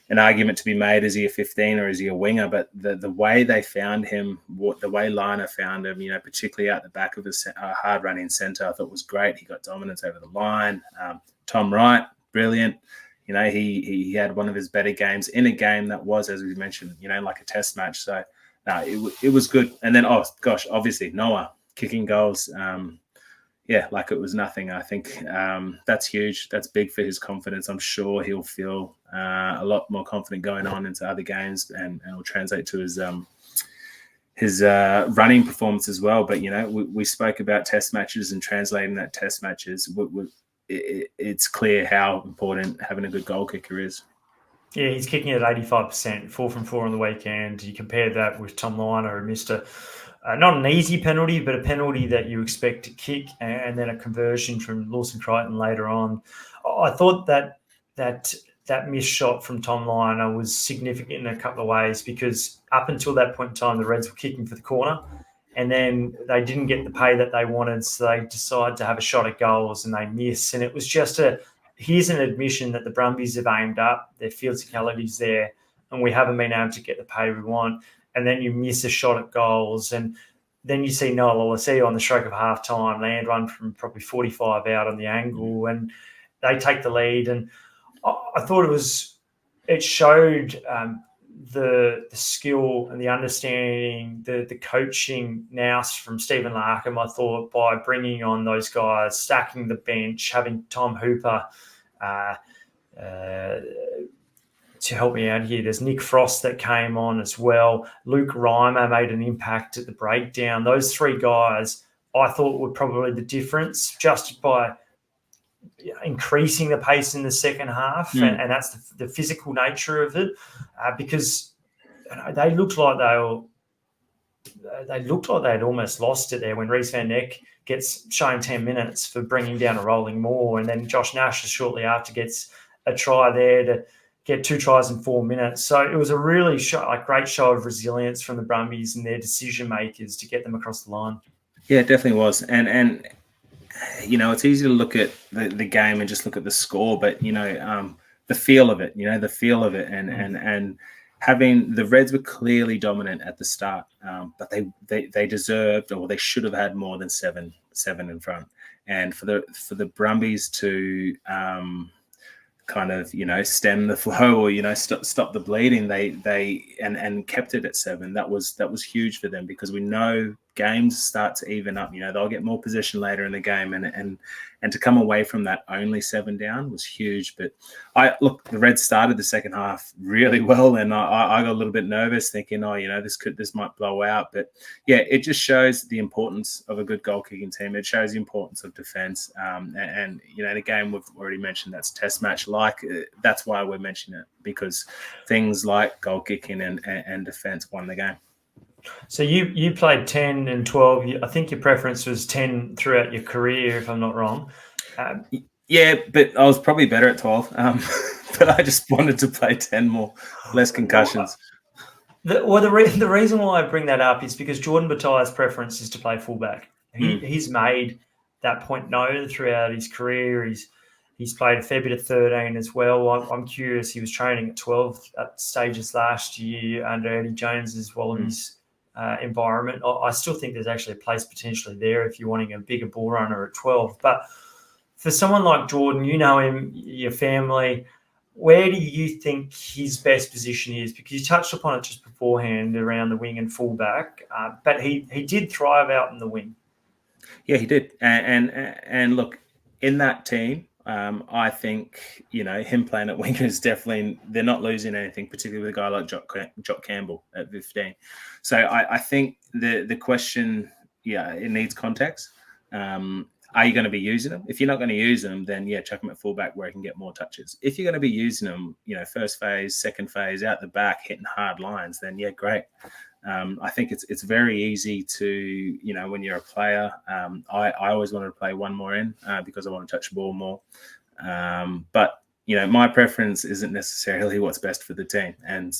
S2: an argument to be made, is he a 15 or is he a winger? But the way they found him, the way Liner found him, particularly out the back of a hard-running centre, I thought was great. He got dominance over the line. Tom Wright, brilliant. He had one of his better games in a game that was, as we mentioned, like a test match. So, no, it was good. And then, obviously, Noah kicking goals. Like it was nothing. I think that's huge. That's big for his confidence. I'm sure he'll feel a lot more confident going on into other games, and it'll translate to his running performance as well. But, we spoke about test matches and translating that test matches. It's clear how important having a good goal kicker is.
S1: Yeah, he's kicking at 85%, 4 from 4 on the weekend. You compare that with Tom Liner, who missed not an easy penalty, but a penalty that you expect to kick, and then a conversion from Lawson Crichton later on. I thought that missed shot from Tom Liner was significant in a couple of ways, because up until that point in time, the Reds were kicking for the corner, and then they didn't get the pay that they wanted, so they decided to have a shot at goals, and they miss. And it was just here's an admission that the Brumbies have aimed up, their physicality's there, and we haven't been able to get the pay we want. And then you miss a shot at goals, and then you see Noah Lolesio on the stroke of half-time land one from probably 45 out on the angle, and they take the lead. And I thought it showed the skill and the understanding, the coaching now from Stephen Larkham, I thought, by bringing on those guys, stacking the bench, having Tom Hooper to help me out here. There's Nick Frost that came on as well. Luke Reimer made an impact at the breakdown. Those three guys I thought were probably the difference, just by increasing the pace in the second half, and that's the physical nature of it, because they looked like they had almost lost it there when Reece Van Neck gets shown 10 minutes for bringing down a rolling maul, and then Josh Nash shortly after gets a try there to get 2 tries in 4 minutes. So it was a really great show of resilience from the Brumbies and their decision makers to get them across the line.
S2: Yeah, it definitely was, and it's easy to look at the game and just look at the score, but the feel of it, and having the Reds were clearly dominant at the start, but they deserved, or they should have had more than seven in front, and for the Brumbies to kind of stem the flow, or stop the bleeding, they kept it at 7. That was huge for them, because we know games start to even up. They'll get more possession later in the game, and And to come away from that only 7 down was huge. But the Reds started the second half really well, and I got a little bit nervous thinking, this might blow out. But yeah, it just shows the importance of a good goal kicking team. It shows the importance of defense. And in a game we've already mentioned that's Test match that's why we're mentioning it, because things like goal kicking and defense won the game.
S1: So you played 10 and 12. I think your preference was 10 throughout your career, if I'm not wrong.
S2: Yeah, but I was probably better at 12. But I just wanted to play 10 more, less concussions.
S1: The reason why I bring that up is because Jordan Bataya's preference is to play fullback. He's made that point known throughout his career. He's played a fair bit of 13 as well. I'm curious. He was training at 12 at stages last year under Eddie Jones's Wallabies environment. I still think there's actually a place potentially there if you're wanting a bigger ball runner at 12. But for someone like Jordan, you know him, your family, where do you think his best position is? Because you touched upon it just beforehand around the wing and fullback, but he did thrive out in the wing.
S2: Yeah, he did. And look, in that team, I think, him playing at winger is definitely, they're not losing anything, particularly with a guy like Jock Campbell at 15. So I think the question, it needs context. Are you going to be using them? If you're not going to use them, then chuck them at fullback where he can get more touches. If you're going to be using them, first phase, second phase, out the back, hitting hard lines, then great. I think it's very easy to, when you're a player, I always wanted to play one more in because I want to touch the ball more. But, my preference isn't necessarily what's best for the team. And,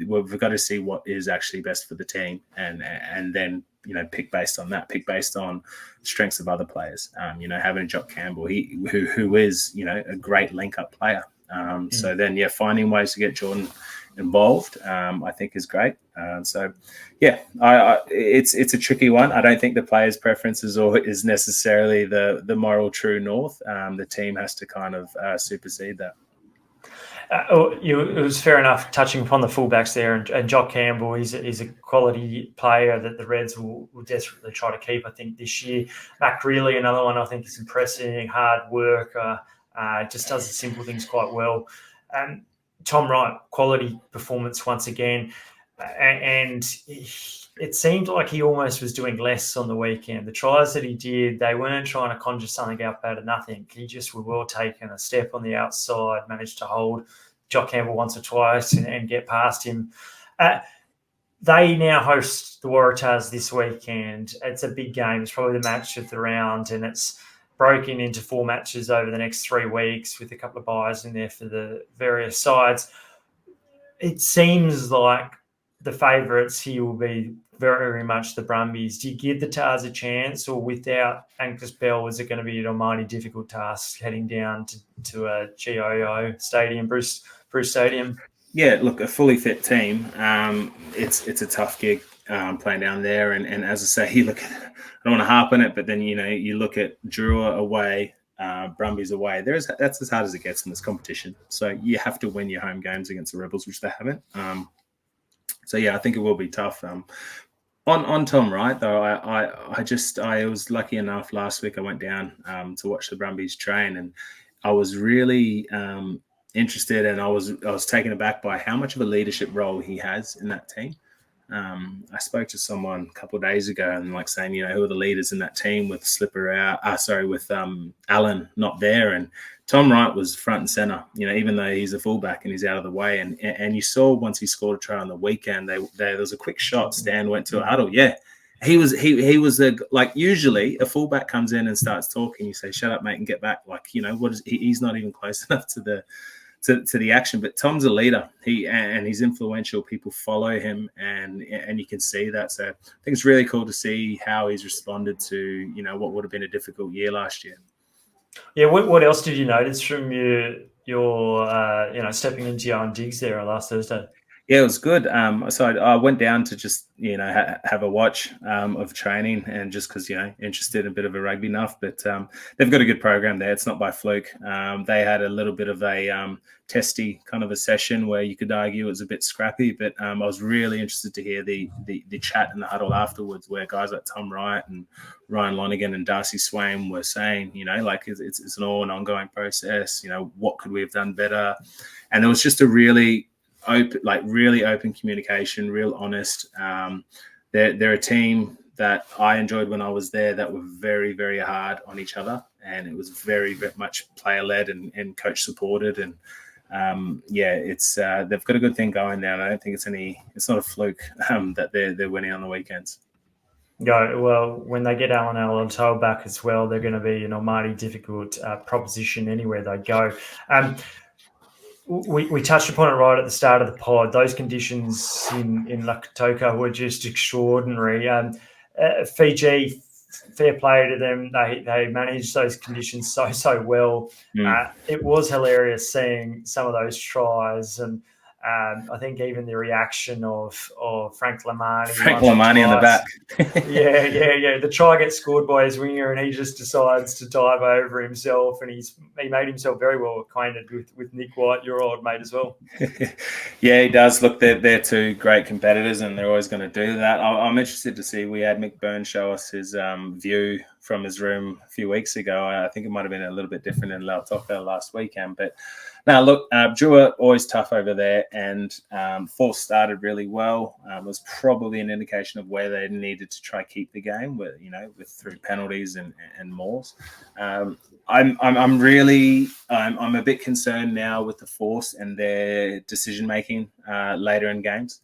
S2: we've got to see what is actually best for the team and then, pick based on that, pick based on strengths of other players. Having Jock Campbell, who is, a great link-up player. So then, finding ways to get Jordan involved, I think is great. It's a tricky one. I don't think the player's preferences is necessarily the moral true north. The team has to kind of supersede that.
S1: It was fair enough touching upon the fullbacks there, and Jock Campbell is a quality player that the Reds will desperately try to keep, I think, this year. Mac Reilly, another one I think is impressive, hard work, just does the simple things quite well. Tom Wright, quality performance once again, and it seemed like he almost was doing less on the weekend. The tries that he did, they weren't trying to conjure something up out of nothing. He just was well taken a step on the outside, managed to hold Jock Campbell once or twice and get past him. They now host the Waratahs this weekend. It's a big game. It's probably the match of the round, and it's broken into 4 matches over the next 3 weeks with a couple of buys in there for the various sides. It seems like the favourites here will be very much the Brumbies. Do you give the Tars a chance, or without Angus Bell, is it going to be an almighty difficult task heading down to a GIO stadium, Bruce Stadium?
S2: Yeah, look, a fully fit team. It's a tough gig playing down there, and as I say, I don't want to harp on it, but then you look at Drua away, Brumbies away. That's as hard as it gets in this competition. So you have to win your home games against the Rebels, which they haven't. I think it will be tough. On Tom Wright though, I was lucky enough last week. I went down to watch the Brumbies train, and I was really interested, and I was taken aback by how much of a leadership role he has in that team. I spoke to someone a couple of days ago and saying, who are the leaders in that team with with Allen not there, and Tom Wright was front and center. Even though he's a fullback and he's out of the way, and you saw once he scored a try on the weekend, there was a quick shot. Stan went to a huddle. Yeah, he was usually a fullback comes in and starts talking. You say, "Shut up, mate, and get back." He's not even close enough to the action, but Tom's a leader. He's influential. People follow him, and you can see that. So I think it's really cool to see how he's responded to what would have been a difficult year last year.
S1: Yeah, what else did you notice from your stepping into your own digs there last Thursday?
S2: Yeah, it was good. So I went down to just have a watch of training, and just because interested in a bit of a rugby nuff. But they've got a good program there. It's not by fluke. They had a little bit of a testy kind of a session where you could argue it was a bit scrappy. But I was really interested to hear the chat in the huddle afterwards, where guys like Tom Wright and Ryan Lonergan and Darcy Swain were saying, like it's an ongoing process. What could we have done better? And there was just a really open communication, real honest. They're a team that I enjoyed when I was there, that were very, very hard on each other, and it was very, very much player led and coach supported. And it's they've got a good thing going now. And I don't think it's not a fluke that they're winning on the weekends.
S1: Yeah, well, when they get Alan Alonso back as well, they're going to be an almighty difficult proposition anywhere they go. We touched upon it right at the start of the pod. Those conditions in Lakatoka were just extraordinary. Fiji, fair play to them. They managed those conditions so well. It was hilarious seeing some of those tries, and I think even the reaction of Frank Lamani.
S2: Frank Lamani on the back.
S1: Yeah. The try gets scored by his winger, and he just decides to dive over himself, and he made himself very well acquainted with Nick White, your old mate as well.
S2: Yeah, he does. Look, they're two great competitors, and they're always going to do that. I'm interested to see. We had Mick Byrne show us his view from his room a few weeks ago. I think it might have been a little bit different in Lautoka last weekend, but now look, Drua always tough over there, and Force started really well. Was probably an indication of where they needed to try keep the game, with through penalties and mauls. I'm a bit concerned now with the Force and their decision making later in games.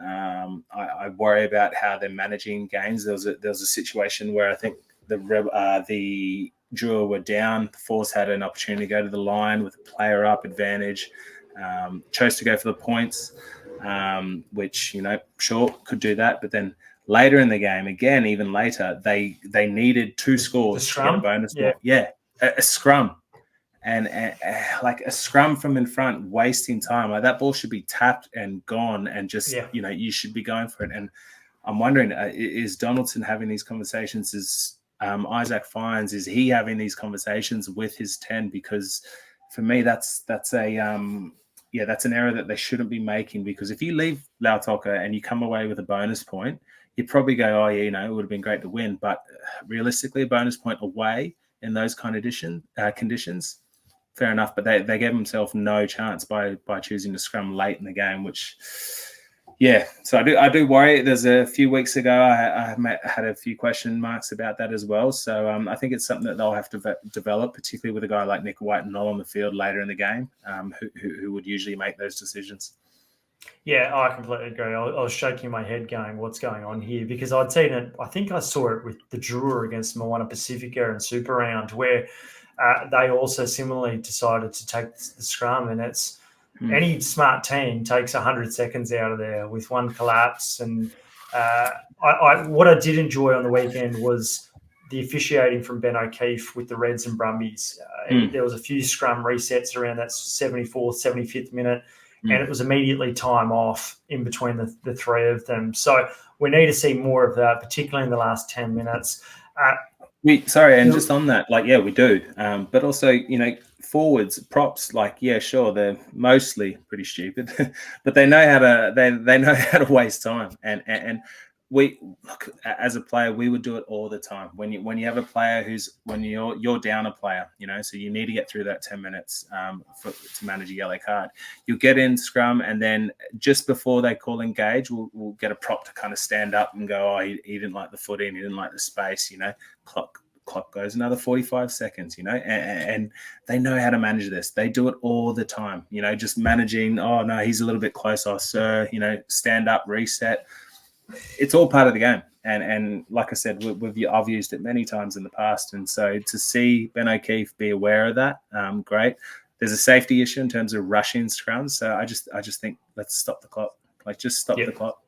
S2: I worry about how they're managing games. There was a situation where I think the Drua were down. The Force had an opportunity to go to the line with a player up advantage. Chose to go for the points, which sure could do that. But then later in the game, again, even later, they needed 2 scores to get a bonus ball. Yeah, a scrum, and like a scrum from in front, wasting time. Like that ball should be tapped and gone, and just you should be going for it. And I'm wondering, is Donaldson having these conversations? Is Isaac Fines, is he having these conversations with his 10? Because for me, that's an error that they shouldn't be making. Because if you leave Lautoka and you come away with a bonus point, you probably go, oh yeah, it would have been great to win. But realistically, a bonus point away in those kind of conditions, fair enough. But they gave themselves no chance by choosing to scrum late in the game, which. Yeah, so I do worry. There's a few weeks ago, I had a few question marks about that as well. So I think it's something that they'll have to develop, particularly with a guy like Nick White not on the field later in the game, who would usually make those decisions.
S1: Yeah, I completely agree. I was shaking my head going, what's going on here? Because I'd seen it, I think I saw it with the Drua against Moana Pacifica and Super Round, where they also similarly decided to take the scrum, and it's any smart team takes 100 seconds out of there with one collapse. And what I did enjoy on the weekend was the officiating from Ben O'Keefe with the Reds and Brumbies. There was a few scrum resets around that 74th, 75th minute, and it was immediately time off in between the three of them. So we need to see more of that, particularly in the last 10 minutes.
S2: And just on that, we do. But also, forwards, props, sure, they're mostly pretty stupid, but they know how to waste time. And we look, as a player, we would do it all the time. When you have a player when you're down a player, so you need to get through that 10 minutes to manage a yellow card. You'll get in scrum, and then just before they call engage, we'll get a prop to kind of stand up and go, oh, he didn't like the footing, he didn't like the space, clock goes another 45 seconds, and they know how to manage this. They do it all the time, just managing, oh no, he's a little bit close, oh sir, stand up, reset. It's all part of the game. And like I said, I've used it many times in the past. And so to see Ben O'Keefe be aware of that, great. There's a safety issue in terms of rushing scrums. So I just think let's stop the clock. Just stop the clock.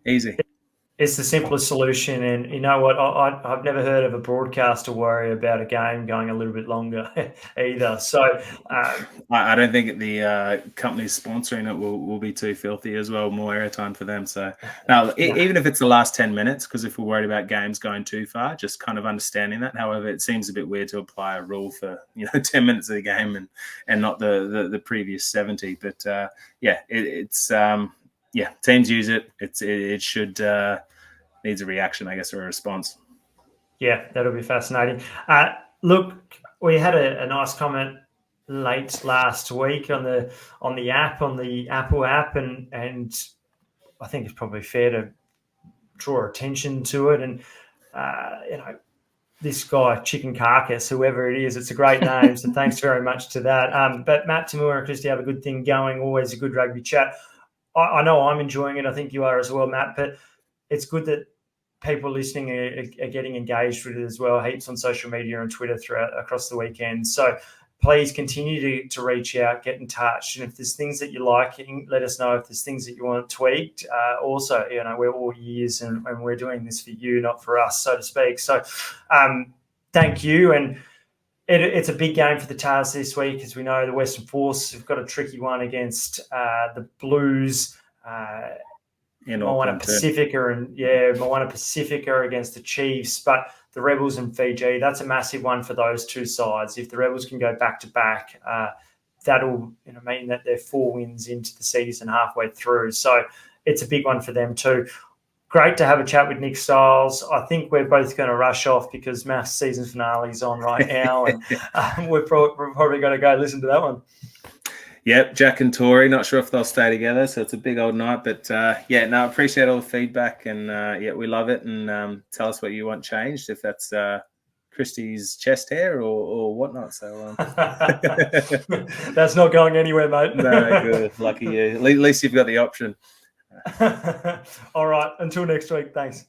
S2: Easy.
S1: It's the simplest solution, and you know what? I've never heard of a broadcaster worry about a game going a little bit longer either. So
S2: I don't think the companies sponsoring it will be too filthy as well. More airtime for them. So now, even if it's the last 10 minutes, because if we're worried about games going too far, just kind of understanding that. However, it seems a bit weird to apply a rule for 10 minutes of the game and not the previous 70. But teams use it. It should needs a reaction, I guess, or a response.
S1: Yeah, that'll be fascinating. Look, we had a nice comment late last week on the Apple app, and I think it's probably fair to draw attention to it. And this guy, Chicken Carcass, whoever it is, it's a great name. So thanks very much to that. But Matt, Toomua, and Christy have a good thing going. Always a good rugby chat. I know I'm enjoying it. I think you are as well, Matt. But it's good that people listening are getting engaged with it as well. Heaps on social media and Twitter across the weekend. So please continue to reach out, get in touch. And if there's things that you're liking, let us know. If there's things that you want tweaked, also, we're all ears and we're doing this for you, not for us, so to speak. So thank you. And it's a big game for the Tars this week. As we know, the Western Force have got a tricky one against the Blues. Moana Pacifica against the Chiefs, but the Rebels and Fiji, that's a massive one for those two sides. If the Rebels can go back to back, that'll mean that they're 4 wins into the season halfway through. So it's a big one for them too. Great to have a chat with Nick Stiles. I think we're both going to rush off because Maths season finale is on right now, and we're probably going to go listen to that one.
S2: Yep, Jack and Tori, not sure if they'll stay together, so it's a big old night. But appreciate all the feedback, and we love it. And tell us what you want changed, if that's Christy's chest hair or whatnot. So
S1: that's not going anywhere, mate.
S2: No, good, lucky you. At least you've got the option.
S1: All right, until next week. Thanks.